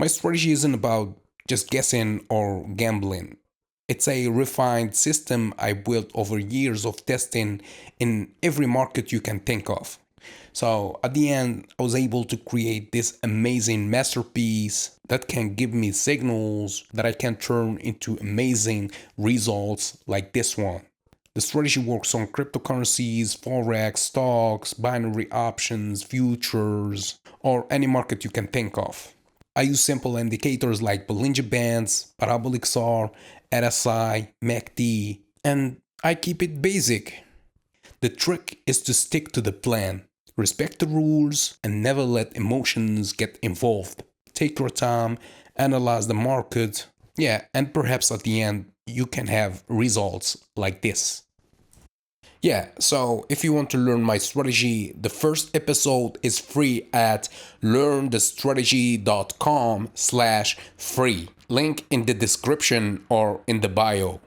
My strategy isn't about just guessing or gambling. It's a refined system I built over years of testing in every market you can think of. So at the end, I was able to create this amazing masterpiece that can give me signals that I can turn into amazing results like this one. The strategy works on cryptocurrencies, forex, stocks, binary options, futures, or any market you can think of. I use simple indicators like Bollinger Bands, Parabolic SAR, RSI, MACD, and I keep it basic. The trick is to stick to the plan, respect the rules, and never let emotions get involved. Take your time, analyze the market, yeah, and perhaps at the end you can have results like this. Yeah, so if you want to learn my strategy, the first episode is free at learnthestrategy.com/free. Link in the description or in the bio.